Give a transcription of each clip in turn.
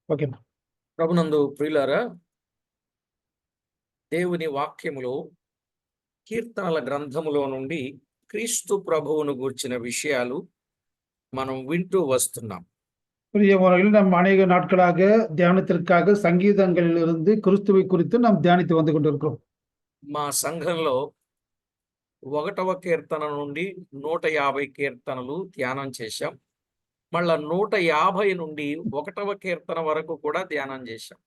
Okay. ప్రభునందు ప్రియులారా, దేవుని వాక్యములో కీర్తనల గ్రంథములో నుండి క్రీస్తు ప్రభువును గూర్చిన విషయాలు మనం వింటూ వస్తున్నాం. பிரியமானவர்களே, நம் அநேக நாட்களாக தியானத்திற்காக சங்கீதங்களிலிருந்து கிறிஸ்துவை குறித்து நாம் தியானித்து வந்து கொண்டிருக்கிறோம். మా సంఘంలో 1వ కీర్తన నుండి 150 కీర్తనలు ధ్యానం చేశాం. మళ్ళా 150 నుండి 1వ కీర్తన వరకు కూడా ధ్యానం చేశాం.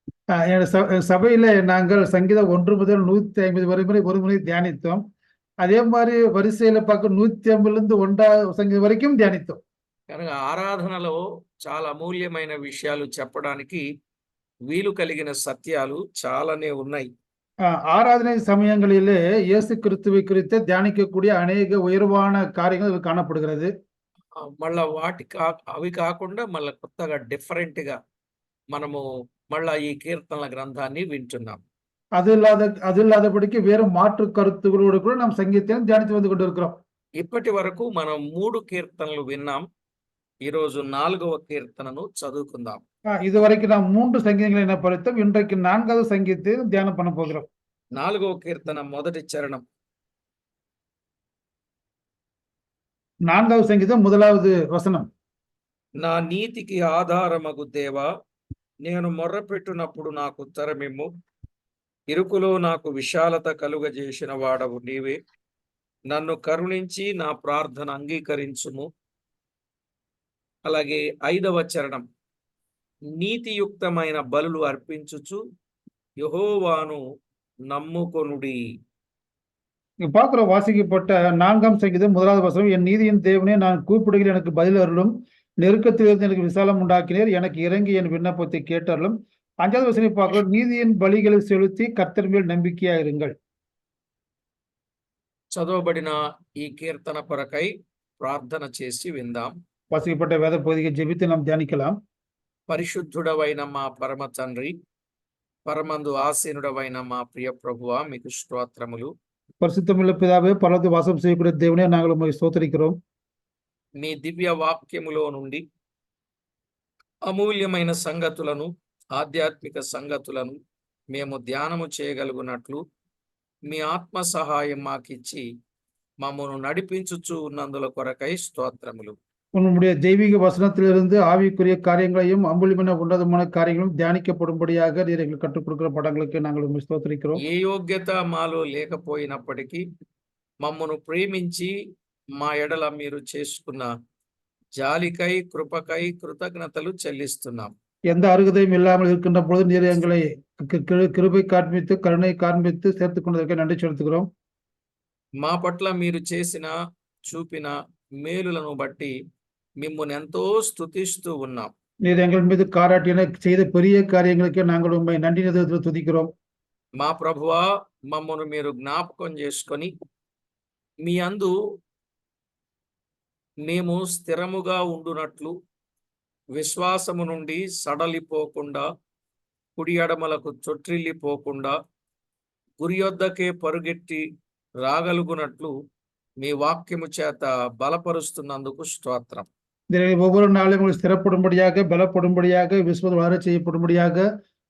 சபையில நாங்கள் சங்கீதம் 1 முதல் 150 வரை ஒரு முறை தியானித்தோம். அதே மாதிரி வரிசையில பார்க்க 150 1వ సంగీతం వరకం ధ్యానిத்தோம். కనుక ఆరాధనలో చాలా అమూల్యమైన విషయాలు చెప్పడానికి వీలు కలిగిన సత్యాలు చాలానే ఉన్నాయి. ஆராதனை சமயங்களிலே இயேசு கிறிஸ்துவை குறித்து தியானிக்கக்கூடிய அநேக உயர்வான காரியங்கள் காணப்படுகிறது. మళ్ళా అవి కాకుండా మళ్ళా కొత్తగా డిఫరెంట్‌గా మనము మళ్ళా ఈ కీర్తనల గ్రంథాన్ని వింటున్నాం. அது இல்லாதபடிக்கு வேறு மாற்று கருத்துகளோடு கூட நாம் சங்கீதத்தை தியானித்து வந்து கொண்டிருக்கிறோம். ఇప్పటి వరకు మనం 3 కీర్తనలు విన్నాం. ఈరోజు 4వ కీర్తనను చదువుకుందాం. இதுவரைக்கும் நாம் 3 சங்கீதங்களை படித்தோம். இன்றைக்கு 4வது சங்கீதத்தை தியானம் பண்ண போகிறோம். 4వ కీర్తన మొదటి చరణం. 4వ సంగీతం 1வது వచనం. నా నీతికి ఆధారమగు దేవా, నేను మొర్రపెట్టునప్పుడు నాకు ఉత్తరమిమ్ము. ఇరుకులో నాకు విశాలత కలుగజేసిన వాడవు నీవే. నన్ను కరుణించి నా ప్రార్థన అంగీకరించుము. అలాగే 5వ చరణం. నీతియుక్తమైన బలులు అర్పించుచు యెహోవాను నమ్ముకొనుడి. பார்க்கிறோம், வாசிக்கப்பட்ட 4ஆம் சங்கீதம் 1வது வசனம். என் நீதியின் தேவனே, நான் கூப்பிடுகிறேன், எனக்கு பதில் அருளும். நெருக்கத்திலிருந்து எனக்கு விசாலம் உண்டாக்கினீர், எனக்கு இறங்கி என் விண்ணப்பத்தை கேட்டருளும். 5வது வசனம் பார்க்கிறோம், நீதியின் பலிகளை செலுத்தி கர்த்தர் மேல் நம்பிக்கையா இருங்கள். చదవబడిన ఈ కీర్తన కొరకై ప్రార్థన చేసి విందాం. வாசிக்கப்பட்ட வேத பகுதியை ஜெபித்து நாம் தியானிக்கலாம். పరిశుద్ధుడవైన మా పరమ తండ్రి, పరమందు ఆసీనుడవైన మా ప్రియ ప్రభువా, మీకు స్తోత్రములు. பரிசுத்தமுள்ள பிதாவே, பரலோகத்தில் வாசம் செய்யக்கூடிய தேவனே, நாங்கள் உம்மை ஸ்தோத்திரிக்கிறோம். మీ దివ్య వాక్యములో నుండి అమూల్యమైన సంగతులను, ఆధ్యాత్మిక సంగతులను మేము ధ్యానము చేయగలుగునట్లు మీ ఆత్మ సహాయం మాకిచ్చి మమ్మను నడిపించుచు ఉన్నందుల కొరకై స్తోత్రములు. உன்னுடைய தெய்வீக வசனத்திலிருந்து ஆவிக்குரிய காரியங்களையும் அம்புலிமான உன்னதமான காரியங்களும் தியானிக்கப்படும்படியாக நீர் எங்களுக்கு கற்றுக் கொடுக்கிற படங்களுக்கு நாங்கள் உண்மை ஸ்தோத்திரிக்கிறோம். ఏ యోగ్యత మాలో లేకపోయినప్పటికీ మమ్మను ప్రేమించి మా ఎడల మీరు చేసుకున్న జాలికై, కృపకై కృతజ్ఞతలు చెల్లిస్తున్నాం. எந்த அருகதையும் இல்லாமல் இருக்கின்ற பொழுது நீர் எங்களை கிருபை காண்பித்து கருணை காண்பித்து சேர்த்துக் கொண்டதற்கு நன்றி செலுத்துகிறோம். మా పట్ల మీరు చేసిన, చూపిన మేలులను బట్టి మిమ్మును ఎంతో స్తుతిస్తూ ఉన్నాం. நீர் எங்கள் மீது காராட்டின செய்த பெரிய காரியங்களுக்கு நாங்கள் உண்மை நன்றி துதிக்கிறோம். మా ప్రభువా, మమ్మను మీరు జ్ఞాపకం చేసుకొని మీ అందు మేము స్థిరముగా ఉండునట్లు విశ్వాసము నుండి సడలిపోకుండా, కుడి ఎడమలకు చొట్రిల్లిపోకుండా గురి యొద్దకే పరుగెట్టి రాగలుగునట్లు మీ వాక్యము చేత బలపరుస్తున్నందుకు స్తోత్రం. ஒவ்வொரு நாளும் ஸ்திரப்படும்படியாக, பலப்படும்படியாக, விசுவாசம் வளர செய்யப்படும்படியாக,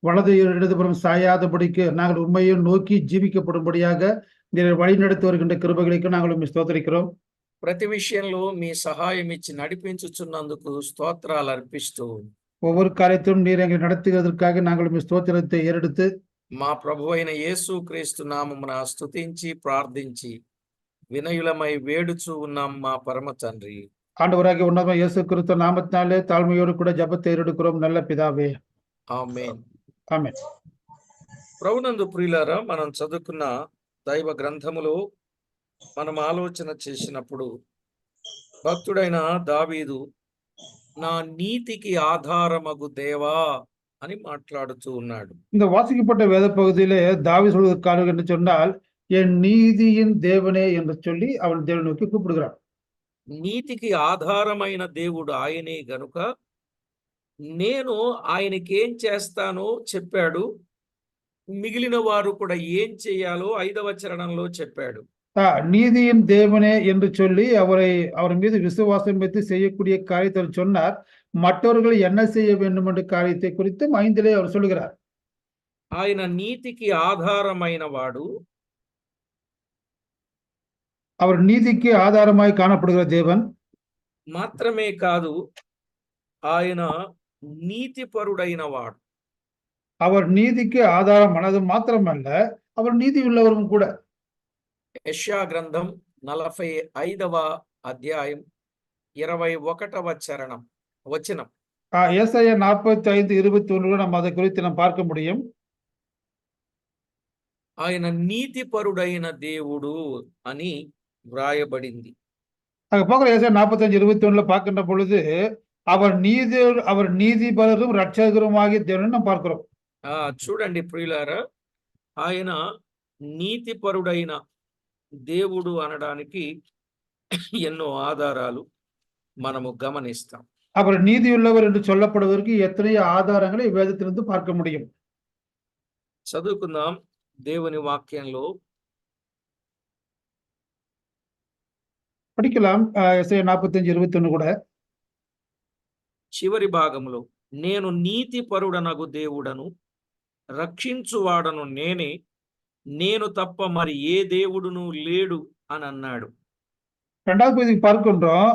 வலது இடதுபுறம் சாயாதபடிக்கு நாங்கள் உண்மையை நோக்கி ஜீவிக்கப்படும்படியாக வழி நடத்தி வருகின்ற கிருபைகளுக்கு நாங்கள் உண்மை ஸ்தோத்திரிக்கிறோம். ప్రతి విషయంలో మీ సహాయం ఇచ్చి నడిపించుచున్నందుకు స్తోత్రాలు అర్పిస్తూ ஒவ்வொரு காரியத்திலும் நீர் எங்களை நடத்துகிறதற்காக நாங்கள் உண்மை ஸ்தోத்திரத்தை ஏறெடுத்து మా ప్రభువైన యేసు క్రీస్తు నామమున స్తుతించి ప్రార్థించి వినయులమై వేడుచూ ఉన్నాం మా పరమ తండ్రి. ஆண்டவராகிய உன்னதமான இயேசு கிறிஸ்து நாமத்தினாலே தாழ்மையோடு கூட ஜெபத்தை ஏறெடுக்கிறோம் நல்ல பிதாவே. ఆమేన్. ఆమేన్. ప్రభునందు ప్రియులారా, మనం చదువుకున్న దైవ గ్రంథములో మనం ఆలోచన చేసినప్పుడు భక్తుడైన దావీదు నా నీతికి ఆధారమగు దేవా అని మాట్లాడుతూ ఉన్నాడు. இந்த வாசிக்கப்பட்ட வேத பகுதியிலே தாவீது சொல்வதற்காக என்று சொன்னால், என் நீதியின் தேவனே என்று சொல்லி அவன் தேவனை நோக்கி கூப்பிடுகிறான். నీతికి ఆధారమైన దేవుడు ఆయనే గనుక నేను ఆయనకి ఏం చేస్తానో చెప్పాడు. మిగిలిన వారు కూడా ఏం చేయాలో 5వ చరణంలో చెప్పాడు. நீதியின் தேவனே என்று சொல்லி அவர் மீது விசுவாசம் வைத்து செய்யக்கூடிய காரியத்தை சொன்னார். மற்றவர்கள் என்ன செய்ய வேண்டும் என்ற காரியத்தை குறித்தும் 5 அவர் சொல்லுகிறார். ఆయన నీతికి ఆధారమైన వాడు, அவர் நீதிக்கு ஆதாரமாய் காணப்படுகிற தேவன். మాత్రమే కాదు ఆయన నీతిపరుడైన వాడు. அவர் நீதிக்கு ஆதாரமானது மாத்திரமல்ல, அவர் நீதி உள்ளவரும் கூட. యెషయా గ్రంథం 45వ అధ్యాయం 21వ వచనం. ஏசாயா 45:21 நம்ம அதை குறித்து நாம் பார்க்க முடியும். ఆయన నీతిపరుడైన దేవుడు అని వ్రాయబడింది. அங்க பார்க்குற ஏசாயா 45:21 பார்க்கின்ற பொழுது அவர் நீதிபரரும் ரட்சகருமாகிய தேவன் நாம் பார்க்கிறோம். చూడండి ప్రియులారా, ఆయన నీతిపరుడైన దేవుడు అనడానికి ఎన్నో ఆధారాలు మనము గమనిస్తాం. அவர் நீதியுள்ளவர் என்று சொல்லப்படுவதற்கு எத்தனையோ ஆதாரங்களை வேதத்திலிருந்து பார்க்க முடியும். చదువుకుందాం దేవుని వాక్యంలో. படிக்கலாம் ஏசாயா 45:21 கூட. చివరి భాగంలో, నేను నీతిపరుడనగు దేవుడను, రక్షించువాడను నేనే, నేను తప్ప మరి ఏ దేవుడును లేడు అని అన్నాడు. 2வது பகுதிக்கு பார்க்கின்றோம்.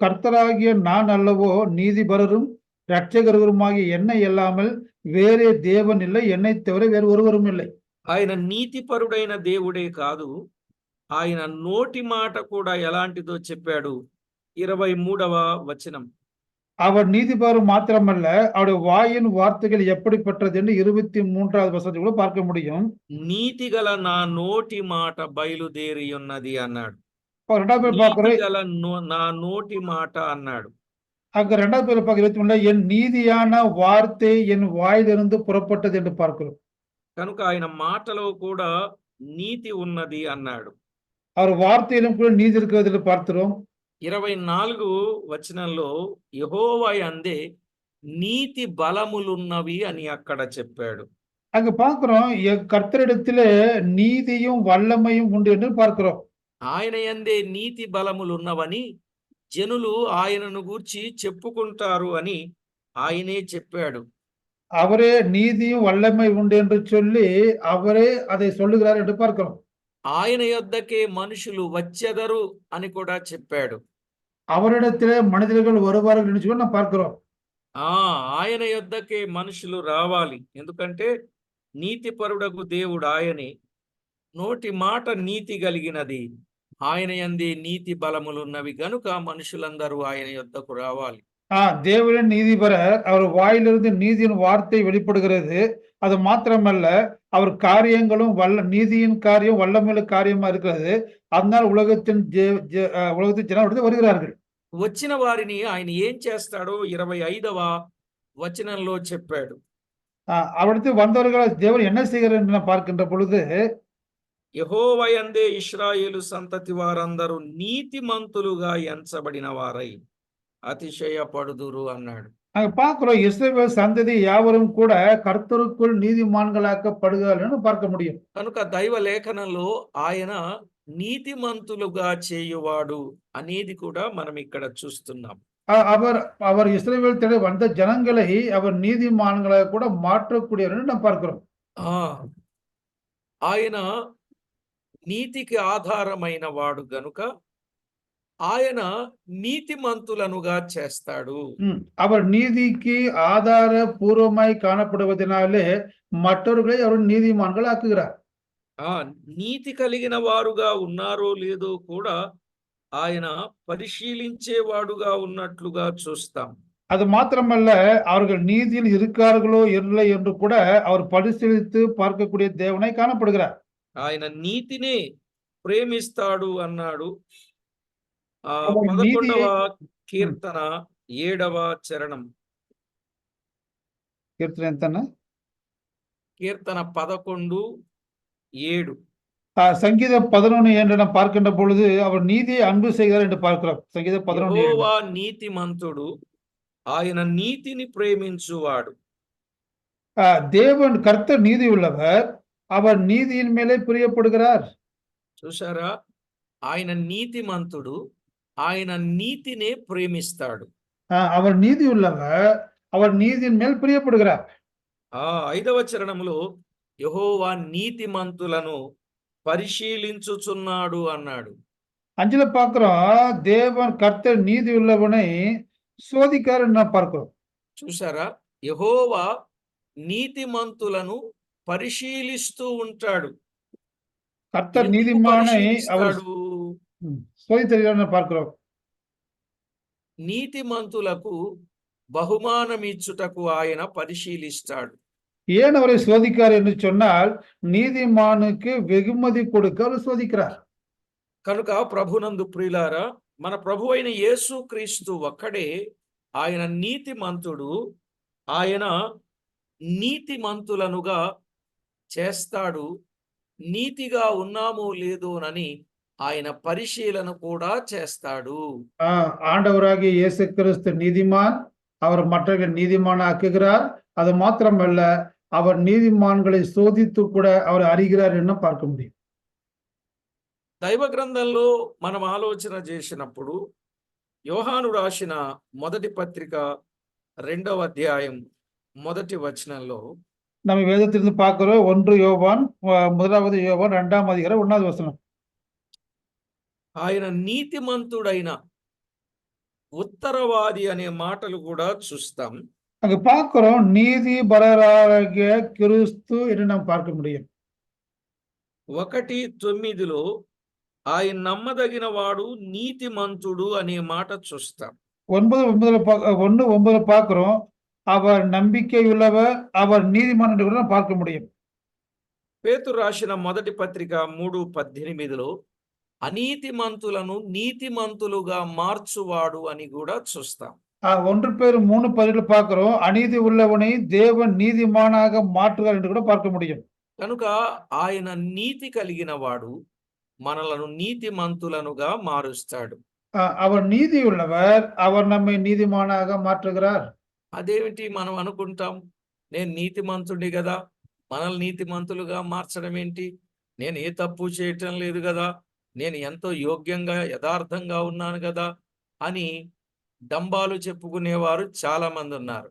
கர்த்தராகிய நான் அல்லவோ நீதிபரரும் ரட்சகருமாகிய என்னை அல்லாமல் வேறே தேவன் இல்லை, என்னை தவிர வேறு ஒருவரும் இல்லை. ఆయన నీతిపరుడైన దేవుడే కాదు, ఆయన నోటి మాట కూడా ఎలాంటిదో చెప్పాడు. 23వ వచనం. அவர் நீதிபரரும் மாத்திரமல்ல, அவருடைய வாயின் வார்த்தைகள் எப்படிப்பட்டது என்று 23வது வசனத்தில் கூட பார்க்க முடியும். నీతిగల నా నోటి మాట బయలుదేరి ఉన్నది అన్నాడు. 2வது பேர் பார்க்கிறோம். నీతిగల నా నోటి మాట అన్నాడు. அங்க 2வது பேர் பார்க்க 23 என் நீதியான வார்த்தை என் வாயிலிருந்து புறப்பட்டது என்று பார்க்கிறோம். కనుక ఆయన మాటలో కూడా నీతి ఉన్నది అన్నాడు. அவர் వార్த்தையிலும் கூட நீதி இருக்கிறது என்று பார்க்கிறோம். 24 వచనంలో యెహోవా యందే నీతి బలములున్నవి అని అక్కడ చెప్పాడు. அங்க பார்க்கிறோம் கர்த்தரிடத்திலே நீதியும் வல்லமையும் உண்டு என்று பார்க்கிறோம். ఆయన యందే నీతి బలములున్నవని జనులు ఆయనను గూర్చి చెప్పుకుంటారు అని ఆయనే చెప్పాడు. அவரே நீதியும் வல்லமை உண்டு என்று சொல்லி அவரே அதை சொல்லுகிறார் என்று பார்க்கிறோம். ఆయన యొద్దకే మనుషులు వచ్చెదరు అని కూడా చెప్పాడు. அவரிடத்திலே மனிதர்கள் வருவார்கள் என்று சொல்லி நாம் பார்க்கிறோம். ఆయన యొద్దకే మనుషులు రావాలి. ఎందుకంటే నీతిపరుడగు దేవుడు ఆయనే, నోటి మాట నీతి కలిగినది, ఆయన యందే నీతి బలములున్నవి గనుక మనుషులందరూ ఆయన యొద్దకు రావాలి. தேவனின் நீதிபரர், அவர் வாயிலிருந்து நீதியின் வார்த்தை வெளிப்படுகிறது. அது மாத்திரமல்ல, அவர் காரியங்களும் நீதியின் காரியம் வல்லமையுள்ள காரியமா இருக்கிறது. அதனால் உலகத்தின் ஜனங்கள் வருகிறார்கள். వచ్చిన వారిని ఆయన ఏం చేస్తాడో 25వ వచనంలో చెప్పాడు. அவரிடத்து வந்தவர்கள் தேவன் என்ன செய்கிறார் என்று நாம் பார்க்கின்ற பொழுது, యెహోవా యందే ఇశ్రాయేలు సంతతి వారందరూ నీతిమంతులుగా ఎంచబడిన వారై అతిశయపడుదురు అన్నాడు. அங்க பார்க்கிறோம் இஸ்ரவேல் சந்ததி யாவரும் கூட கர்த்தருக்குள் நீதிமான்களாக்கப்படுகிறார்கள் பார்க்க முடியும். కనుక దైవ లేఖనంలో ఆయన నీతిమంతులుగా చేయువాడు అనేది కూడా మనం ఇక్కడ చూస్తున్నాం. அவர் இஸ்ரவேல் தேடி வந்த ஜனங்களை அவர் நீதிமான்களாக கூட மாற்றக்கூடியவர் என்று நாம் பார்க்கிறோம். ఆయన నీతికి ఆధారమైన వాడు గనుక ఆయన నీతిమంతులనుగా చేస్తాడు. அவர் நீதிக்கு ஆதாரபூர்வமாய் காணப்படுவதனாலே மற்றவர்களை அவர் நீதிமான்கள் ஆக்குகிறார். నీతి కలిగిన వారుగా ఉన్నారో లేదో కూడా ఆయన పరిశీలించేవాడుగా ఉన్నట్లుగా చూస్తాం. அது மாத்திரமல்ல, அவர்கள் நீதியில் இருக்கிறார்களோ இல்லை என்று கூட அவர் பரிசீலித்து பார்க்கக்கூடிய தேவனாய் காணப்படுகிறார். ఆయన నీతినే ప్రేమిస్తాడు అన్నాడు. 11వ కీర్తన 7వ చరణం. కీర్తన ఎంతన్నా? కీర్తన 11:7. சங்கீதம் 11:7 நாம் பார்க்கின்ற பொழுது அவர் நீதியை அன்பு செய்கிறார் என்று பார்க்கிறோம். சங்கீதம் 11:7. యెహోవా నీతిమంతుడు, ఆయన నీతిని ప్రేమించువాడు. தேவன் கர்த்தர் நீதி உள்ளவர், அவர் நீதியின் மேலே பிரியப்படுகிறார். చూసారా, ఆయన నీతిమంతుడు, ఆయన నీతినే ప్రేమిస్తాడు. அவர் நீதி உள்ளவர், அவர் நீதியின் மேல் பிரியப்படுகிறார். 5వ చరణంలో యెహోవా నీతిమంతులను పరిశీలించుచున్నాడు అన్నాడు. 5ல பார்க்கிறோம், தேவன் கர்த்தர் நீதி உள்ளவனை சோதிக்கிறார்ன்னு நான் பார்க்கிறோம். చూసారా? యెహోవా నీతిమంతులను పరిశీలిస్తూ ఉంటాడు. கர்த்தர் ఎందుకు நீதிமானை அவர் పరిశీలిస్తాడు? சோதித்தருகிறார்னு பார்க்கிறோம். నీతిమంతులకు బహుమానమిచ్చుటకు ఆయన పరిశీలిస్తాడు. ஏன் அவரை சோதிக்கிறார் என்று சொன்னால், நீதிமானுக்கு வெகுமதி கொடுக்க அவர் சோதிக்கிறார். కనుక ప్రభునందు ప్రియులారా, మన ప్రభువైన యేసుక్రీస్తు ఒక్కడే ఆయన నీతిమంతుడు. ఆయన నీతిమంతులనుగా చేస్తాడు. నీతిగా ఉన్నామో లేదోనని ఆయన పరిశీలన కూడా చేస్తాడు. ஆண்டவராகிய இயேசு கிறிஸ்து நீதிமான், அவர் மற்றவர்களை நீதிமானாக்குகிறார். அது மாத்திரமல்ல, அவர் நீதிமான்களை சோதித்து கூட அவர் அறிகிறார் என்று பார்க்க முடியும். దైవ గ్రంథంలో మనం ఆలోచన చేసినప్పుడు యోహాను రాసిన మొదటి పత్రిక 2వ అధ్యాయం మొదటి వచనంలో நம்ம வேதத்திலிருந்து பார்க்கிறோம். 1 யோவான் 1வது யோவான் 2ஆம் அதிகாரம் 1வது வசனம். ఆయన నీతిమంతుడైన ఉత్తరవాది అనే మాటలు కూడా చూస్తాం. அங்க பார்க்கிறோம், நீதி பரராகிய கிறிஸ்து என்று நாம் பார்க்க முடியும். 1:9లో ఆయన నమ్మదగిన వాడు నీతిమంతుడు అనే మాట చూస్తాం. 1:9 பார்க்கிறோம், அவர் நம்பிக்கையுள்ளவர், அவர் நீதிமான் என்று கூட நாம் பார்க்க முடியும். పేతురు రాసిన మొదటి పత్రిక 3:18లో అనీతిమంతులను నీతిమంతులుగా మార్చువాడు అని కూడా చూస్తాం. 1 பேர் 3:18 பார்க்கிறோம், அநீதி உள்ளவனை தேவன் நீதிமானாக மாற்றுகிறார் என்று கூட பார்க்க முடியும். కనుక ఆయన నీతి కలిగిన వాడు మనలను నీతిమంతులనుగా మారుస్తాడు. அவர் நீதி உள்ளவர், அவர் நம்மை நீதிமானாக மாற்றுகிறார். అదేమిటి మనం అనుకుంటాం, నేను నీతిమంతుడి కదా, మనల్ని నీతిమంతులుగా మార్చడం ఏంటి? నేను ఏ తప్పు చేయటం లేదు కదా, నేను ఎంతో యోగ్యంగా యథార్థంగా ఉన్నాను కదా అని డంబాలు చెప్పుకునేవారు చాలా మంది ఉన్నారు.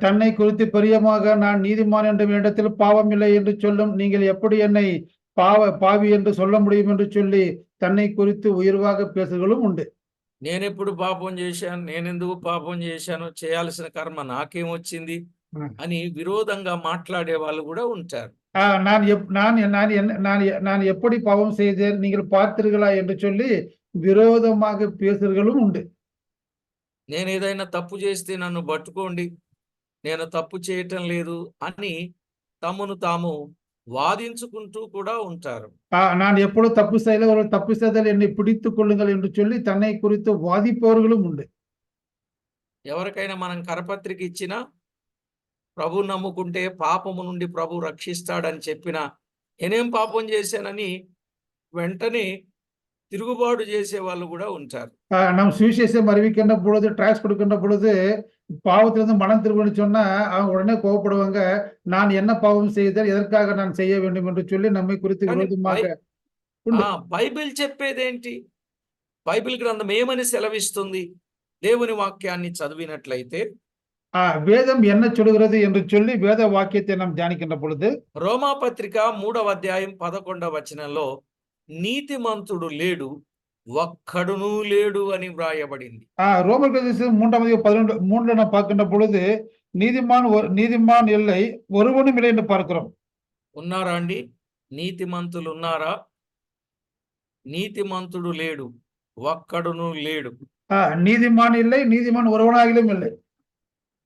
தன்னை குறித்து பிரியமாக நான் நீதிமான் என்று இடத்தில் பாவம் இல்லை என்று சொல்லும் நீங்கள் எப்படி என்னை பாவி என்று சொல்ல முடியும் என்று சொல்லி தன்னை குறித்து உயர்வாக பேசுகளும் உண்டு. నేనెప్పుడు పాపం చేశాను, నేనెందుకు పాపం చేశాను, చేయాల్సిన కర్మ నాకేమొచ్చింది అని విరోధంగా మాట్లాడే వాళ్ళు కూడా ఉంటారు. நான் எப்படி பாவம் செய்தேன் நீங்கள் பார்த்தீர்களா என்று சொல்லி విరోధமாக பேசுகளும் உண்டு. నేను ఏదైనా తప్పు చేస్తే నన్ను పట్టుకోండి, నేను తప్పు చేయటం లేదు అని తమను తాము వాదించుకుంటూ కూడా ఉంటారు. நான் எப்பொழுது தப்பு செய்யல, ஒரு தப்பு செய்தால் என்னை பிடித்துக் கொள்ளுங்கள் என்று சொல்லி தன்னை குறித்து வாதிப்பவர்களும் உண்டு. ఎవరికైనా మనం కరపత్రిక ఇచ్చినా, ప్రభు నమ్ముకుంటే పాపము నుండి ప్రభు రక్షిస్తాడని చెప్పినా, నేనేం పాపం చేశానని వెంటనే తిరుగుబాటు చేసే వాళ్ళు కూడా ఉంటారు. நாம் சுவிசேஷம் அறிவிக்கின்ற பொழுது, டிராக்ஸ் கொடுக்கின்ற பொழுது பாவத்திலிருந்து மனம் திரும்புன்னு சொன்னா அவங்க உடனே கோபப்படுவாங்க. நான் என்ன பாவம் செய்தேன், எதற்காக நான் செய்ய வேண்டும் என்று சொல்லி நம்மை குறித்து విరోధமாக ఉంది. బైబిల్ చెప్పేదేంటి? బైబిల్ గ్రంథం ఏమని సెలవిస్తుంది? దేవుని వాక్యాన్ని చదివినట్లయితే வேதம் என்ன சொல்கிறது என்று சொல்லி வேத వాక్యத்தை நாம் ధ్యానిக்கின்ற பொழுது రోమా పత్రిక 3వ అధ్యాయం 11వ వచనంలో నీతిమంతుడు లేడు, ఒక్కడునూ లేడు అని వ్రాయబడింది. ரோமர் 3ஆம் அதிகாரம் 3ல நாம் பார்க்கின்ற பொழுது நீதிமான் இல்லை, ஒருவனும் இல்லை என்று பார்க்கிறோம். ఉన్నారా అండి? నీతిమంతులు ఉన్నారా? నీతిమంతుడు లేడు, ఒక్కడునూ లేడు. நீதிமான் இல்லை, நீதிமான் ஒருவனாகிலும் இல்லை.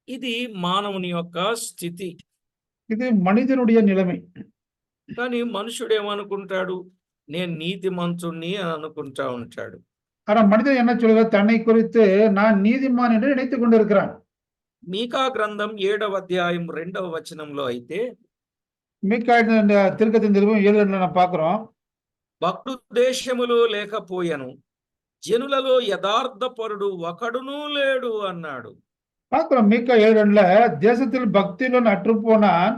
ఇది మానవుని యొక్క స్థితి. இது மனிதனுடைய நிலைமை. కానీ మనుషుడు ఏమనుకుంటాడు? నేను నీతిమంతుణ్ణి అని అనుకుంటా ఉంటాడు. ஆனா மனிதன் என்ன சொல்கிறார்? தன்னை குறித்து நான் நீதிமான் என்று நினைத்துக் கொண்டிருக்கிறான். మీకా గ్రంథం 7వ అధ్యాయం 2వ వచనంలో అయితే மீகா தீர்க்கதரிசி நிருபம் 7:2 நாம் பார்க்கிறோம். భక్తుడు దేశములో లేకపోయెను, జనులలో యథార్థపరుడు ఒకడునూ లేడు అన్నాడు. பார்க்கிறோம் மீகா 7:2 தேசத்தில் பக்தியுடன் அற்றுப்போனான்,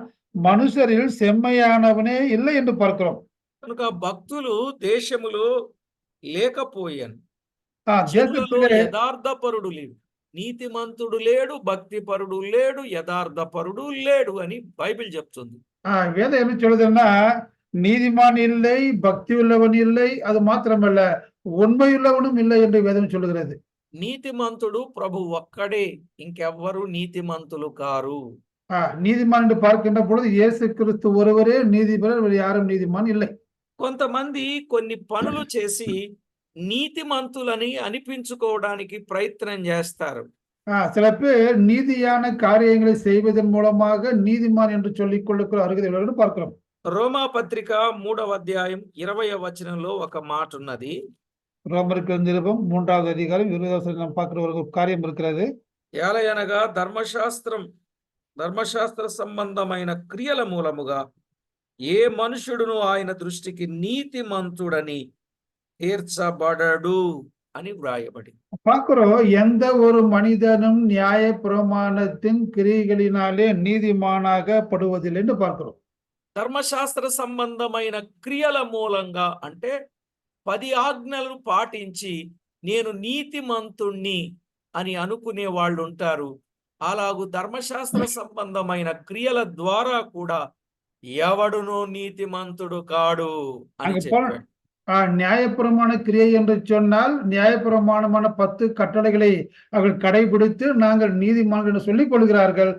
மனுஷரில் செம்மையானவனே இல்லை என்று பார்க்கிறோம். కనుక భక్తులు దేశములో లేకపోయాను, தேசத்திலே యథార్థపరుడు లేడు. నీతిమంతుడు లేడు, భక్తిపరుడు లేడు, యథార్థపరుడు లేడు అని బైబిల్ చెప్తుంది. வேதம் என்ன சொல்லுதுன்னா நீதிமான் இல்லை, பக்தி உள்ளவன் இல்லை, அது மாத்திரமல்ல உண்மையுள்ளவனும் இல்லை என்று வேதம் சொல்லுகிறது. నీతిమంతుడు ప్రభు ఒక్కడే, ఇంకెవ్వరు నీతిమంతులు కారు. நீதிமான் என்று பார்க்கின்ற பொழுது இயேசு கிறிஸ்து ஒருவரே நீதிபரர், வேறு யாரும் நீதிமான் இல்லை. కొంతమంది కొన్ని పనులు చేసి నీతిమంతులని అనిపించుకోవడానికి ప్రయత్నం చేస్తారు. சில பேர் நீதியான காரியங்களை செய்வதன் மூலமாக நீதிமான் என்று சொல்லிக் கொள்ளுகிற அருகதையுள்ளவர்கள் பார்க்கிறோம். రోమా పత్రిక 3వ అధ్యాయం 20వ వచనంలో ఒక మాట ఉన్నది. ரோமருக்கு நிருபம் 3வது அதிகாரம் 20வது வசனம் நாம் பார்க்கிற ஒரு காரியம் இருக்கிறது. ఏలయనగా ధర్మశాస్త్ర సంబంధమైన క్రియల మూలముగా ఏ మనుషుడును ఆయన దృష్టికి నీతిమంతుడని తీర్చబడడు అని వ్రాయబడి. பார்க்கிறோம், எந்த ஒரு மனிதனும் நியாய பிரமாணத்தின் கிரியைகளினாலே நீதிமானாக படுவதில்லை என்று பார்க்கிறோம். ధర్మశాస్త్ర సంబంధమైన క్రియల మూలంగా అంటే 10 ఆజ్ఞలు పాటించి నేను నీతిమంతుణ్ణి అని అనుకునే వాళ్ళు ఉంటారు. అలాగూ ధర్మశాస్త్ర సంబంధమైన క్రియల ద్వారా కూడా ఎవడునో నీతిమంతుడు కాడు అని చెప్పాడు. நியாயப்பிரமாண கிரியை என்று சொன்னால் நியாயப்பிரமாணமான 10 கட்டளைகளை அவர்கள் கடைபிடித்து நாங்கள் நீதிமான்கள் என்று சொல்லிக் கொள்கிறார்கள்.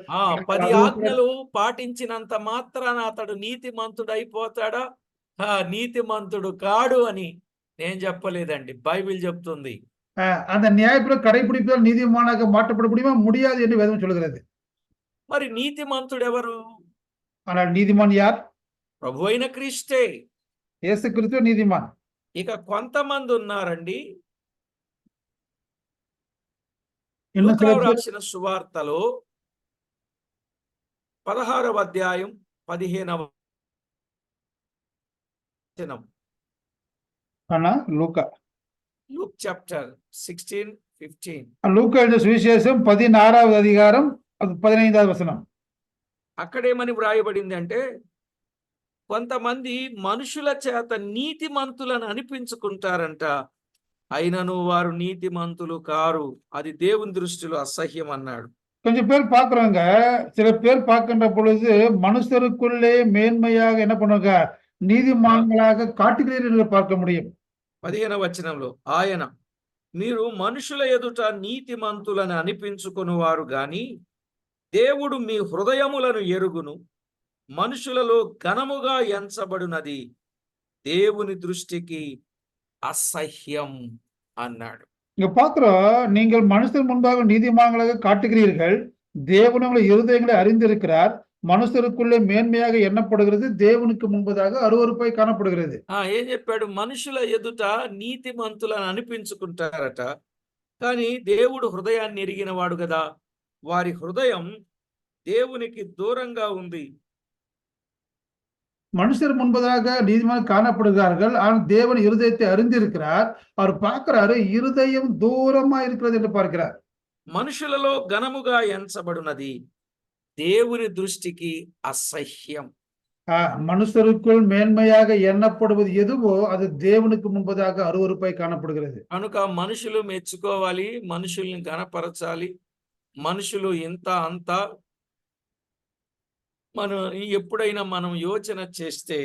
10 ఆజ్ఞలు పాటించినంత మాత్రాన అతడు నీతిమంతుడు అయిపోతాడా? నీతిమంతుడు కాడు అని నేను చెప్పలేదండి, బైబిల్ చెప్తుంది. அந்த நியாயப்பிரகாரம் கடைபிடிப்பதால் நீதிமானாக மாற்றப்பட முடியுமா? முடியாது என்று வேதம் சொல்கிறது. మరి నీతిమంతుడు ఎవరు? ஆனால் நீதிமான் யார்? ప్రభు అయిన క్రీస్తే. యేసు క్రీస్తు నీతిమాన్. ఇక కొంతమంది ఉన్నారండి, இன்னும் రాసిన సువార్తలో 16వ అధ్యాయం 15వ వచనం. Luke chapter 16:15. లూకా எழுதின సువిశేషం 16వ అధికారం 15వ వచనం. అక్కడేమని వ్రాయబడింది అంటే, కొంతమంది మనుషుల చేత నీతిమంతులను అనిపించుకుంటారంట, అయినను వారు నీతిమంతులు కారు, అది దేవుని దృష్టిలో అసహ్యం అన్నాడు. கொஞ்சம் பேர் பார்க்குறாங்க, சில பேர் பார்க்கின்ற பொழுது மனுஷருக்குள்ளே மேன்மையாக என்ன பண்ணுவாங்க, நீதிமான்களாக காட்டுகிறீர்கள் என்று பார்க்க முடியும். 15వ వచనంలో ఆయన, మీరు మనుషుల ఎదుట నీతిమంతులను అనిపించుకునేవారు గాని దేవుడు మీ హృదయములను ఎరుగును, మనుషులలో ఘనముగా ఎంచబడినది దేవుని దృష్టికి అసహ్యం అన్నాడు. இங்க பார்க்கிறோம், நீங்கள் மனுஷர் முன்பாக நீதிமான்களாக காட்டுகிறீர்கள், தேவன் உங்கள் இருதயங்களை அறிந்திருக்கிறார், మనుషులకుள்ளே మేన్మయాగా ఎన్నపడుகிறது, దేవునికి ముంబதாக అరువరుపై కానపడుகிறது. ఏం చెప్పాడు? మనుషుల ఎదుట నీతిమంతులను అనిపించుకుంటారట, కానీ దేవుడు హృదయాన్ని ఎరిగిన వాడు కదా, వారి హృదయం దేవునికి దూరంగా ఉంది. மனுஷர் முன்பதாக நீதிமான காணப்படுகிறார்கள், ஆனால் தேவன் இருதயத்தை அறிந்திருக்கிறார், அவர் பார்க்கிறாரு இருதயம் தூரமா இருக்கிறது என்று பார்க்கிறார். మనుషులలో ఘనముగా ఎంచబడినది దేవుని దృష్టికి అసహ్యం. மனுஷருக்குள் மேன்மையாக எண்ணப்படுவது எதுவோ அது தேவனுக்கு முன்பதாக அருவருப்பை காணப்படுகிறது. కనుక మనుషులు మెచ్చుకోవాలి, మనుషుల్ని ఘనపరచాలి, మనుషులు ఇంత అంత ఎప్పుడైనా మనం యోచన చేస్తే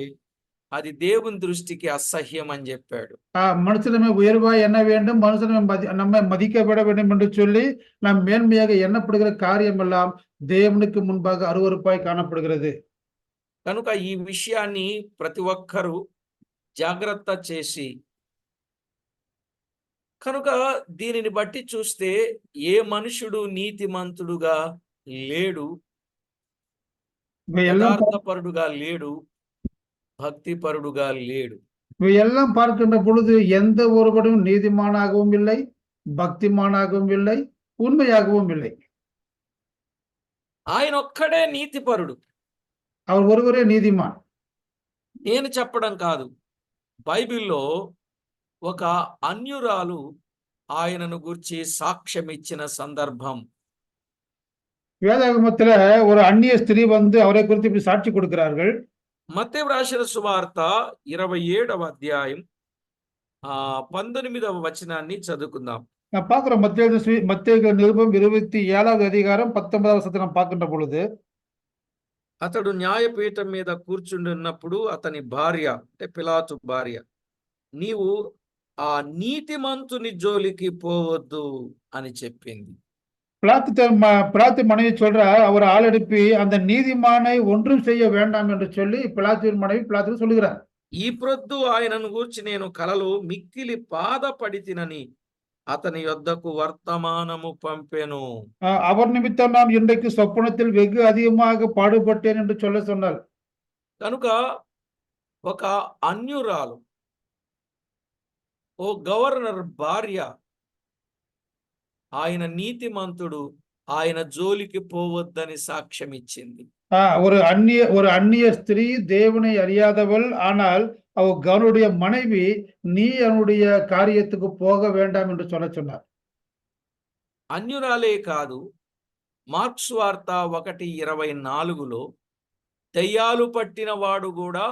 అది దేవుని దృష్టికి అసహ్యం అని చెప్పాడు. மனுஷனமே உயர்வா எண்ண வேண்டும், மனுஷனை நம்மை மதிக்கப்பட வேண்டும் என்று சொல்லி நாம் மேன்மையாக எண்ணப்படுகிற காரியம் எல்லாம் దేవునికి முன்பாக అరువరుపాయి కానப்படுகிறது. కనుక ఈ విషయాన్ని ప్రతి ఒక్కరూ జాగ్రత్త చేసి, కనుక దీనిని బట్టి చూస్తే ఏ మనుషుడు నీతిమంతుడుగా లేడు, యథార్థపరుడుగా లేడు, భక్తిపరుడుగా లేడు. இவையெல்லாம் பார்க்கின்ற பொழுது எந்த ஒருவரும் நீதிமானாகவும் இல்லை, பக்திமானாகவும் இல்லை, உண்மையாகவும் இல்லை. ఆయన ఒక్కడే నీతిపరుడు, அவர் ஒருவரே நீதிமான். నేను చెప్పడం కాదు, బైబిల్లో ఒక అన్యురాలు ఆయనను గురించి సాక్ష్యం ఇచ్చిన సందర్భం. வேதாகமத்துல ஒரு அந்நிய ஸ்திரீ வந்து அவரை குறித்து இப்படி சாட்சி கொடுக்கிறார்கள். మత్తయి రాసిన సువార్త 27వ అధ్యాయం 19వ వచనాన్ని చదువుకుందాం. நான் பார்க்கிறோம் மத்தேயு நிருபம் 27வது அதிகாரம் 19வது வசனத்தை நாம் பார்க்கின்ற பொழுது అతడు న్యాయపీఠం మీద కూర్చుండున్నప్పుడు అతని భార్య అంటే పిలాతు భార్య నీవు ఆ నీతిమంతుని జోలికి పోవద్దు అని చెప్పింది. பிலாத்து மனைவி சொல்ற அவர் ஆள் எழுப்பி அந்த நீதிமானை ஒன்றும் செய்ய வேண்டாம் என்று சொல்லி பிலாத்துவின் மனைவி பிலாத்து சொல்லுகிறார். ఈ ప్రొద్దు ఆయనను గూర్చి నేను కలలో మిక్కిలి బాధపడి తినని అతని యొద్దకు వర్తమానము పంపెను. அவர் నిమిత్తం நான் இன்றைக்கு சொப்பனத்தில் வெகு அதிகமாக பாடுபட்டேன் என்று சொல்ல சொன்னார். కనుక ఒక అన్యురాలు ఓ గవర్నర్ భార్య ఆయన నీతిమంతుడు ఆయన జోలికి పోవద్దని సాక్ష్యం ఇచ్చింది. ஒரு அந்நிய ஸ்திரீ தேவனை அறியாதவள், ஆனால் கவனுடைய மனைவி நீ அவனுடைய காரியத்துக்கு போக வேண்டாம் என்று சொல்ல சொன்னார். అన్యురాలే కాదు, మార్క్స్ వార్త 1:24లో దయ్యాలు పట్టిన వాడు కూడా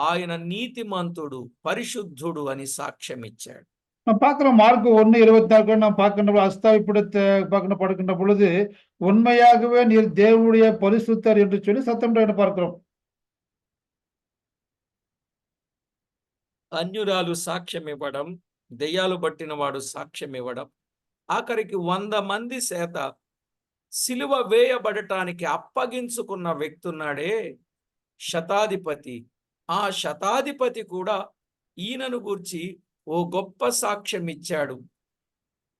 ఆయన నీతిమంతుడు పరిశుద్ధుడు అని సాక్ష్యం ఇచ్చాడు. நாம் பார்க்கிறோம் மார்க் 1:24 நாம் பார்க்கின்ற அஸ்தாவிப்படத்தை படுக்கின்ற பொழுது உண்மையாகவே நீர் தேவனுடைய பரிசுத்தர் என்று சொல்லி சத்தம் பார்க்கிறோம். అన్యురాలు సాక్ష్యం ఇవ్వడం, దెయ్యాలు పట్టిన వాడు సాక్ష్యం ఇవ్వడం, ఆఖరికి 100 మంది చేత సిలువ వేయబడటానికి అప్పగించుకున్న వ్యక్తి ఉన్నాడే శతాధిపతి, ఆ శతాధిపతి కూడా ఈయనను గూర్చి ఓ గొప్ప సాక్ష్యం ఇచ్చాడు.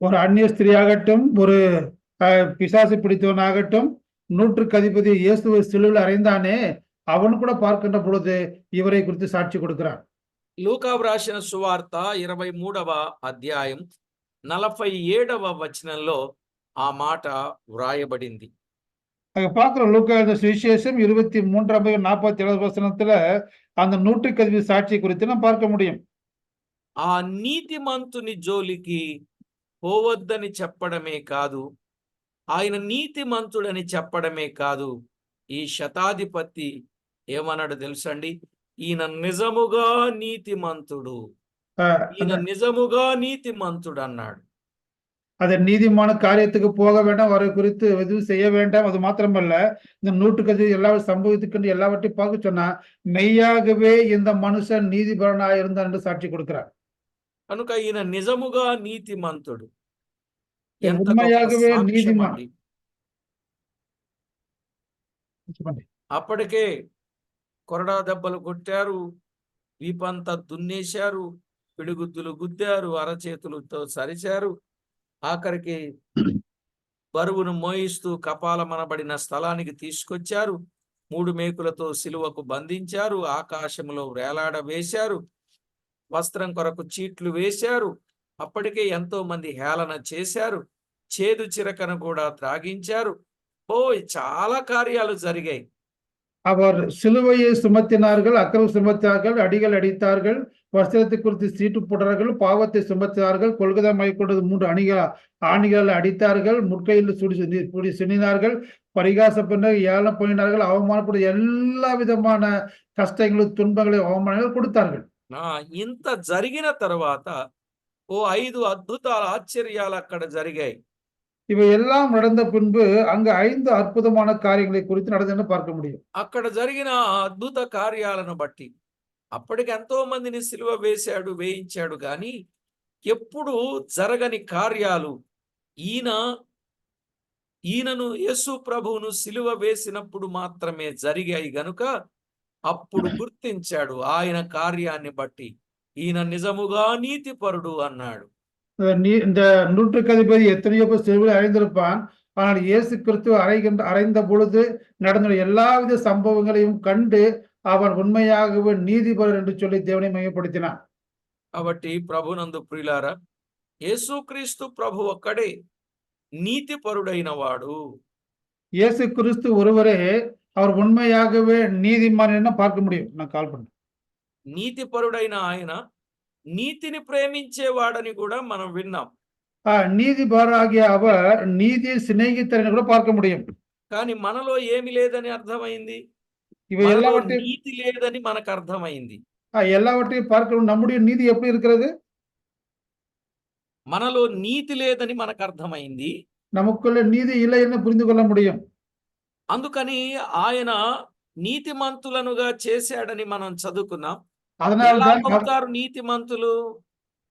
ஒரு அந்நிய ஸ்திரீயாகட்டும், ஒரு பிசாசு பிடித்தவனாகட்டும், 100க்கு அதிபதி இயேசுவை சிலுவையில் அறைந்தானே, அவன் கூட பார்க்கின்ற பொழுது இவரை குறித்து சாட்சி கொடுக்கிறான். లూకా వ్రాసిన సువార్త 23వ అధ్యాయం 47వ వచనంలో ఆ మాట వ్రాయబడింది. பார்க்கிறோம் லூக்கா சுவிசேஷம் 23:47 வசனத்துல அந்த 100க்கு அதிபதி சாட்சி குறித்து நாம் பார்க்க முடியும். ఆ నీతిమంతుని జోలికి పోవద్దని చెప్పడమే కాదు, ఆయన నీతిమంతుడని చెప్పడమే కాదు, ఈ శతాధిపతి ఏమన్నాడు తెలుసండి? ఈయన నిజముగా నీతిమంతుడు, ఈయన నిజముగా నీతిమంతుడు అన్నాడు. அதை நீதிமான காரியத்துக்கு போக வேண்டாம், அவரை குறித்து எதுவும் செய்ய வேண்டாம். அது மாத்திரமல்ல, இந்த 100க்கு அதிபதி எல்லா சம்பவத்துக்கு எல்லாவற்றையும் பார்க்க சொன்னா மெய்யாகவே இந்த மனுஷன் நீதிபரனாக இருந்தான் என்று சாட்சி கொடுக்கிறார். కనుక ఈయన నిజముగా నీతిమంతుడు. ఉண்மையாகவே நீதிமான். అప్పటికే కొరడా దెబ్బలు కొట్టారు, వీపంతా దున్నేశారు, పిడిగుద్దులు గుద్దారు, అరచేతులతో సరిచారు, ఆఖరికి బరువును మోయిస్తూ కపాలమనబడిన స్థలానికి తీసుకొచ్చారు, 3 మేకులతో సిలువకు బంధించారు, ఆకాశంలో వేలాడవేశారు, వస్త్రం కొరకు చీట్లు వేశారు, అప్పటికే ఎంతో మంది హేళన చేశారు, చేదు చిరకను కూడా త్రాగించారు. చాలా కార్యాలు జరిగాయి. அவர் சிலுவையை சுமத்தினார்கள், அக்கிரமம் சுமத்தினார்கள், அடிகள் அடித்தார்கள், வஸ்திரத்தை குறித்து சீட்டு போட்டார்கள், பாவத்தை சுமத்தினார்கள், கொள்கதை மைக்கொண்டது 3 ஆணிகள் அடித்தார்கள், முற்கையில் சுடி சினினார்கள், பரிகாச பின்னர் ஏலம் பண்ணினார்கள், அவமானப்பட எல்லா விதமான கஷ்டங்களும் துன்பங்களையும் அவமானங்கள் கொடுத்தார்கள். ఇంత జరిగిన తర్వాత 5 అద్భుతాల ఆశ్చర్యాలు అక్కడ జరిగాయి. இவை எல்லாம் நடந்த பின்பு அங்க 5 அற்புதமான காரியங்களை குறித்து நடந்ததுன்னு பார்க்க முடியும். అక్కడ జరిగిన అద్భుత కార్యాలను బట్టి అప్పటికి ఎంతో మందిని సిలువ వేయించాడు కానీ ఎప్పుడు జరగని కార్యాలు ఈయనను యేసు ప్రభువును సిలువ వేసినప్పుడు మాత్రమే జరిగాయి గనుక అప్పుడు గుర్తించాడు ఆయన కార్యాన్ని బట్టి ఈయన నిజముగా నీతిపరుడు అన్నాడు. இந்த 100க்கு அதிபதி எத்தனையோ பேர் சிலுவையில் அறைந்திருப்பான், ஆனால் இயேசு கிறிஸ்து அறைந்த பொழுது நடந்த எல்லாவித சம்பவங்களையும் கண்டு அவன் உண்மையாகவே நீதிபரர் என்று சொல்லி தேவனை மையப்படுத்தினான். కాబట్టి ప్రభునందు ప్రియులారా, యేసుక్రీస్తు ప్రభు ఒక్కడే నీతిపరుడైన వాడు. இயேசு கிறிஸ்து ஒருவரே அவர் உண்மையாகவே நீதிமான் என்ன பார்க்க முடியும். நான் கால் பண்ணேன். నీతిపరుడైన ఆయన నీతిని ప్రేమించేవాడని కూడా మనం విన్నాం. நீதிபராகிய அவர் நீதியை சிநேகித்தார் கூட பார்க்க முடியும். కానీ మనలో ఏమి లేదని అర్థమైంది, నీతి లేదని మనకు అర్థమైంది. எல்லாவற்றையும் பார்க்கணும். நம்முடைய நீதி எப்படி இருக்கிறது? మనలో నీతి లేదని మనకు అర్థమైంది. நமக்குள்ள நீதி இல்லை என்று புரிந்து கொள்ள முடியும். అందుకని ఆయన నీతిమంతులనుగా చేశాడని మనం చదువుకున్నాం. அதனால் ఎలా தான் అవుతారు నీతిమంతులు?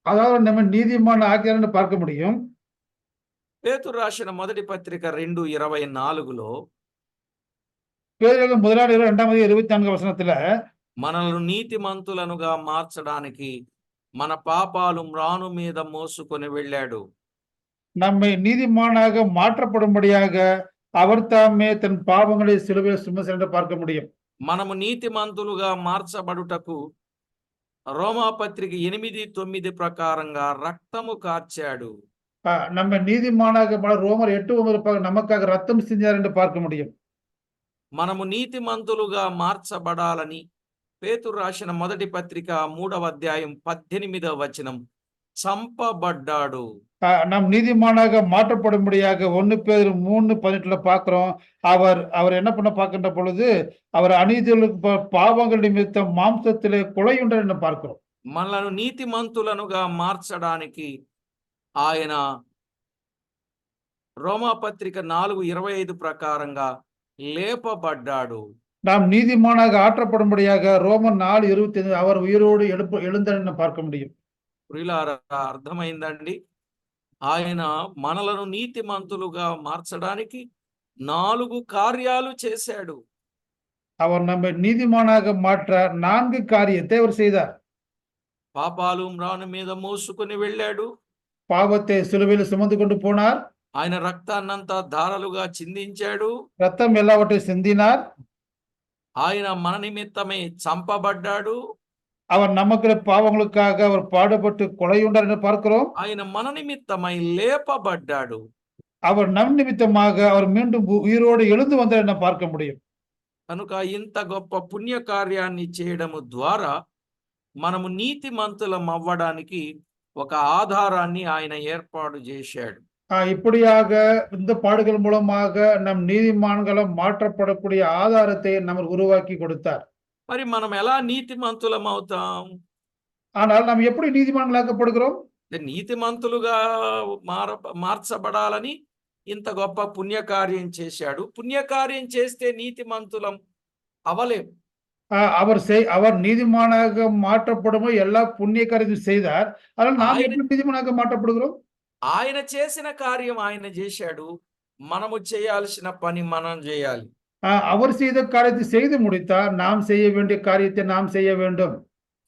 அதாவது நம்ம நீதிமான் ஆகிறார் என்று பார்க்க முடியும். పేతురు రాసిన మొదటి పత్రిక 2:24లో பேதுரு முதலாம் 2ஆம் 24 வசனத்துல మనల్ని నీతిమంతులనుగా మార్చడానికి మన పాపాలు మ్రాను మీద మోసుకొని వెళ్ళాడు. நம்மை நீதிமானாக மாற்றப்படும்படியாக அவர் தாமே தன் பாவங்களை சிலுவையில் சுமந்தார் என்று பார்க்க முடியும். మనము నీతిమంతులుగా మార్చబడుటకు రోమాపత్రిక 8:9 ప్రకారంగా రక్తము కార్చాడు. நம்ம நீதிமானாக ரோமர் 8:9 நமக்காக ரத்தம் சிந்தினார் என்று பார்க்க முடியும். మనము నీతిమంతులుగా మార్చబడాలని పేతురు రాసిన మొదటి పత్రిక 3వ అధ్యాయం 18వ వచనం చంపబడ్డాడు. நம் நீதிமானாக மாற்றப்படும்படியாக 1 பேதுரு 3:18 பார்க்கிறோம். அவர் என்ன பண்ண பார்க்கின்ற பொழுது அவர் அநீதிகளுக்கு பாவங்கள் நிமித்தம் மாம்சத்திலே கொலையுண்டார் என்று பார்க்கிறோம். మనలను నీతిమంతులనుగా మార్చడానికి ఆయన రోమాపత్రిక 4:25 ప్రకారంగా లేపబడ్డాడు. நாம் நீதிமானாக ஆற்றப்படும்படியாக ரோமர் 4:25 அவர் உயிரோடு எழுந்தார் என்று பார்க்க முடியும். ప్రియులారా, అర్థమైందండి? ఆయన మనలను నీతిమంతులుగా మార్చడానికి 4 కార్యాలు చేశాడు. அவர் நம்மை நீதிமானாக மாற்ற 4 காரியத்தை அவர் செய்தார். పాపాలు మ్రాను మీద మోసుకొని వెళ్ళాడు. பாவத்தை சிலுவையில் சுமந்து கொண்டு போனார். ఆయన రక్తాన్నంతా ధారలుగా చిందించాడు. ரத்தம் எல்லாவற்றையும் சிந்தினார். ఆయన మన నిమిత్తమే చంపబడ్డాడు. அவர் நமக்கு பாவங்களுக்காக அவர் பாடுபட்டு கொலையுண்டார் என்று பார்க்கிறோம். ఆయన మన నిమిత్తమై లేపబడ్డాడు. அவர் நம் நிமித்தமாக அவர் மீண்டும் உயிரோடு எழுந்து வந்தார் என்று பார்க்க முடியும். కనుక ఇంత గొప్ప పుణ్య కార్యాన్ని చేయడము ద్వారా మనము నీతిమంతులం అవ్వడానికి ఒక ఆధారాన్ని ఆయన ఏర్పాటు చేశాడు. இப்படியாக இந்த பாடுகள் மூலமாக நம் நீதிமான்களும் மாற்றப்படக்கூடிய ஆதாரத்தை நமக்கு உருவாக்கி கொடுத்தார். మరి మనం ఎలా నీతిమంతులం అవుతాం? ஆனால் நாம் எப்படி நீதிமான்களாக்கப்படுகிறோம்? నీతిమంతులుగా మార్చబడాలని ఇంత గొప్ప పుణ్యకార్యం చేశాడు. పుణ్యకార్యం చేస్తే నీతిమంతులం అవలేం. அவர் நீதிமானாக மாற்றப்படும் எல்லா புண்ணிய காரியத்தையும் செய்தார். ஆனால் நாம் எப்படி நீதிமானாக மாற்றப்படுகிறோம்? ఆయన చేసిన కార్యం ఆయన చేశాడు. మనము చేయాల్సిన పని మనం చేయాలి. அவர் செய்த காரியத்தை செய்து முடித்தார். நாம் செய்ய வேண்டிய காரியத்தை நாம் செய்ய வேண்டும்.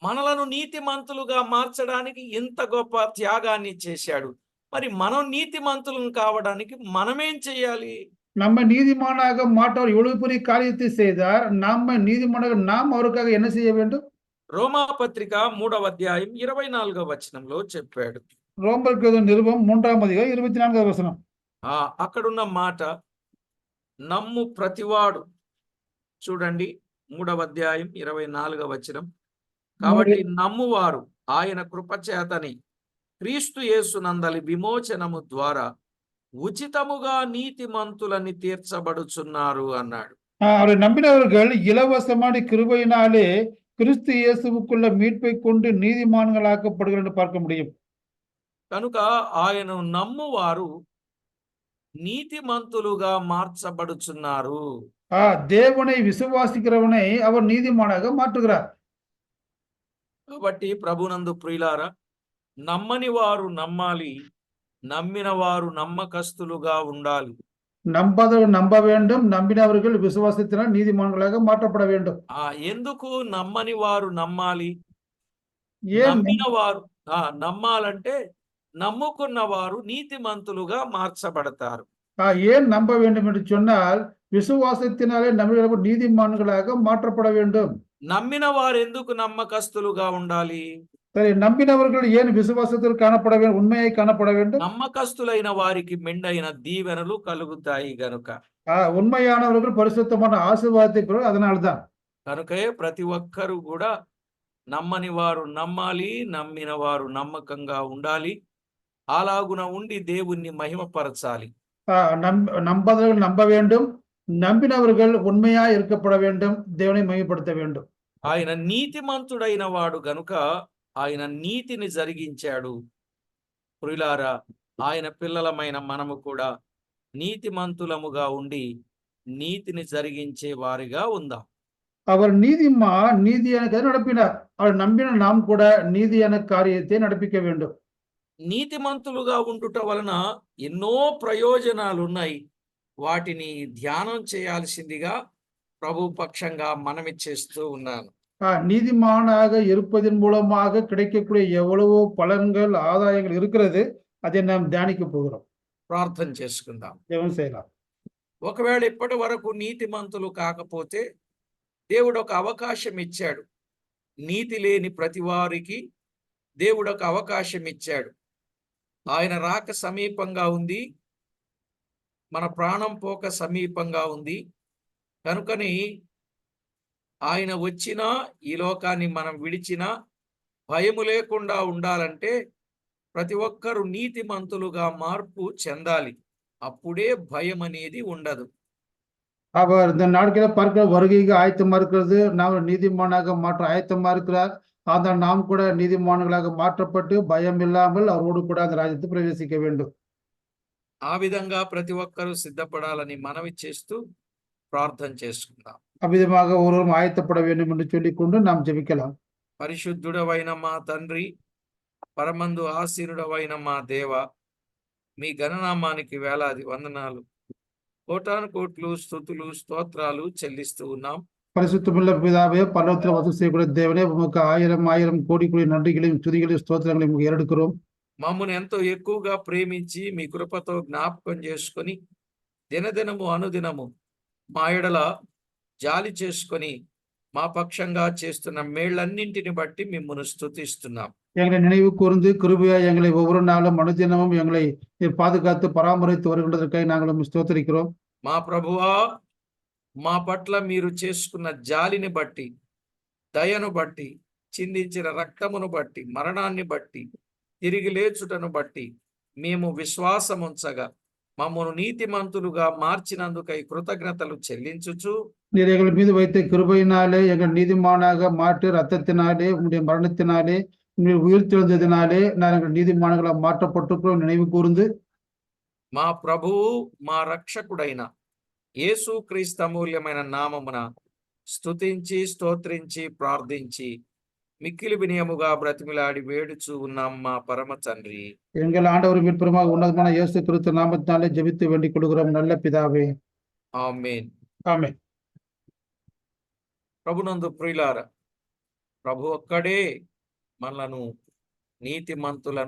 మనలను నీతిమంతులుగా మార్చడానికి ఇంత గొప్ప త్యాగాన్ని చేశాడు. మరి మనం నీతిమంతులను కావడానికి మనమేం చేయాలి? நம்ம நீதிமானாக மாற்ற இவ்வளவு பெரிய காரியத்தை செய்தார். நம்ம நீதிமானாக நாம் அவருக்காக என்ன செய்ய வேண்டும்? రోమాపత్రిక 3వ అధ్యాయం 24వ వచనంలో చెప్పాడు. రోమర్కు నిరుపం 3వ అధ్యాయం 24వ వచనం. అక్కడున్న మాట నమ్ము ప్రతివాడు, చూడండి 3వ అధ్యాయం 24వ వచనం. కాబట్టి నమ్మువారు ఆయన కృపచేతని క్రీస్తు యేసునందలి విమోచనము ద్వారా ఉచితముగా నీతిమంతులని తీర్చబడుచున్నారు అన్నాడు. அவரை நம்பினவர்கள் இலவசமான கிருபையினாலே கிறிஸ்து இயேசுவுக்குள்ள மீட்பை கொண்டு நீதிமான்களாக்கப்படுகிறார்கள் என்று பார்க்க முடியும். కనుక ఆయన నమ్మువారు నీతిమంతులుగా మార్చబడుచున్నారు. தேவனை விசுவாசிக்கிறவனை அவர் நீதிமானாக மாற்றுகிறார். కాబట్టి ప్రభునందు ప్రియులారా, నమ్మని వారు నమ్మాలి, నమ్మిన వారు నమ్మకస్తులుగా ఉండాలి. நம்பாதவர்கள் நம்ப வேண்டும், நம்பினவர்கள் விசுவாசத்தினால் நீதிமான்களாக மாற்றப்பட வேண்டும். ఎందుకు నమ్మని వారు నమ్మాలి? ஏன் నమ్మిన వారు నమ్మాలంటే నమ్ముకున్న వారు నీతిమంతులుగా మార్చబడతారు. ஏன் நம்ப வேண்டும் என்று சொன்னால் விசுவாசத்தினாலே நம்பினவர்கள் நீதிமான்களாக மாற்றப்பட வேண்டும். నమ్మిన వారు ఎందుకు నమ్మకస్తులుగా ఉండాలి? சரி, நம்பினவர்கள் ஏன் விசுவாசத்தில் காணப்பட வேண்டும், உண்மையை காணப்பட வேண்டும்? నమ్మకస్తులైన వారికి మెండైన దీవెనలు కలుగుతాయి గనుక. உண்மையானவர்கள் பரிசுத்தமான ஆசీర్వాదத்தை பெறுவார்கள். அதனால்தான் కనుకే ప్రతి ఒక్కరు కూడా నమ్మని వారు నమ్మాలి, నమ్మిన వారు నమ్మకంగా ఉండాలి. అలాగున ఉండి దేవుణ్ణి మహిమపరచాలి. நம்பாதவர்கள் நம்ப வேண்டும், நம்பினவர்கள் உண்மையா இருக்கப்பட வேண்டும், దేవుని మహిమపడత வேண்டும். ఆయన నీతిమంతుడైన వాడు గనుక ఆయన నీతిని జరిగించాడు. ప్రియులారా, ఆయన పిల్లలమైన మనము కూడా నీతిమంతులముగా ఉండి నీతిని జరిగించే వారిగా ఉందాం. அவர் நீதி எனக்கு நடப்பினார். அவர் நம்பின நாம் கூட நீதி என காரியத்தை நடப்பிக்க வேண்டும். నీతిమంతులుగా ఉండుట వలన ఎన్నో ప్రయోజనాలు ఉన్నాయి. వాటిని ధ్యానం చేయాల్సిందిగా ప్రభు పక్షంగా మనవి చేస్తూ ఉన్నాను. நீதிமானாக இருப்பதன் மூலமாக கிடைக்கக்கூடிய எவ்வளவோ பலன்கள், ஆதாயங்கள் இருக்கிறது. அதை நாம் தியானிக்க போகிறோம். ప్రార్థన చేసుకుందాం. ஜெபம் செய்யலாம். ఒకవేళ ఇప్పటి వరకు నీతిమంతులు కాకపోతే దేవుడు ఒక అవకాశం ఇచ్చాడు. నీతి లేని ప్రతి వారికి దేవుడు ఒక అవకాశం ఇచ్చాడు. ఆయన రాక సమీపంగా ఉంది. మన ప్రాణం పోక సమీపంగా ఉంది. కనుకని ఆయన వచ్చినా ఈ లోకాన్ని మనం విడిచినా భయము లేకుండా ఉండాలంటే ప్రతి ఒక్కరూ నీతిమంతులుగా మార్పు చెందాలి. అప్పుడే భయం అనేది ఉండదు. அவர் இந்த நாட்களை பார்க்கிற வருகைக்கு ஆயத்தமா இருக்கிறது. நாம் நீதிமானாக மாற்ற ஆயத்தமா இருக்கிறார். ஆனால் நாம் கூட நீதிமான்களாக மாற்றப்பட்டு பயம் இல்லாமல் அவரோடு கூட அந்த ராஜ்யத்தில் பிரவேசிக்க வேண்டும். ఆ విధంగా ప్రతి ఒక్కరూ సిద్ధపడాలని మనవి చేస్తూ ప్రార్థన చేసుకుందాం. அவ்விதமாக ஒருவரும் ஆயத்தப்பட வேண்டும் என்று சொல்லிக்கொண்டு நாம் ஜெபிக்கலாம். పరిశుద్ధుడవైన మా తండ్రి, పరమందు ఆసీనుడవైన మా దేవ, మీ ఘననామానికి వేలాది వందనాలు, కోటాను కోట్లు స్తుతులు స్తోత్రాలు చెల్లిస్తూ ఉన్నాం. பரிசுத்தமுள்ள பிதாவே, பரலோகத்தில் வசம் செய்யக்கூடிய தேவனே, உமக்கு ஆயிரம் ஆயிரம் கோடி கோடி நன்றிகளையும் துதிகளையும் ஸ்தோத்திரங்களையும் உங்களுக்கு ஏறெடுக்கிறோம். మమ్మల్ని ఎంతో ఎక్కువగా ప్రేమించి మీ కృపతో జ్ఞాపకం చేసుకొని దినదినము అనుదినము మా ఎడల జాలి చేసుకొని మా పక్షంగా చేస్తున్న మేళ్లన్నింటిని బట్టి మిమ్మల్ని స్తుతిస్తున్నాం. எங்களை நினைவு கூர்ந்து கிருபையா எங்களை ஒவ்வொரு நாளும் அனுதினமும் எங்களை பாதுகாத்து பராமரித்து வருகின்றதற்காக நாங்கள் ஸ்தோத்திரிக்கிறோம். మా ప్రభువా, మా పట్ల మీరు చేసుకున్న జాలిని బట్టి, దయను బట్టి, చిందించిన రక్తమును బట్టి, మరణాన్ని బట్టి, తిరిగి లేచుటను బట్టి మేము విశ్వాసం ఉంచగా మమ్మను నీతిమంతులుగా మార్చినందుకై కృతజ్ఞతలు చెల్లించుచు, நீர் எங்கள் மீது வைத்த கிருபையினாலே எங்கள் நீதிமானாக மாற்றி ரத்தத்தினாலே உங்களுடைய மரணத்தினாலே உங்களுடைய உயிர்த்தெழுந்ததினாலே நாங்கள் நீதிமான்களாக மாற்றப்பட்டிருக்கிறோம் நினைவு கூர்ந்து మా ప్రభువు మా రక్షకుడైన యేసుక్రీస్తు అమూల్యమైన నామమున స్తుతించి స్తోత్రించి ప్రార్థించి మిక్కిలి వినయముగా బ్రతిమిలాడి వేడుచూ ఉన్నాం మా పరమ తండ్రి. எங்கள் ஆண்டவர் மீட்பருமாக உன்னதமான இயேசு கிறிஸ்து நாமத்தினாலே ஜெபித்து வேண்டிக் கொள்கிறோம் நல்ல பிதாவே. ఆమేన్. ஆமென். ప్రభునందు ప్రియులారా, ప్రభు ఒక్కడే మనలను నీతిమంతులను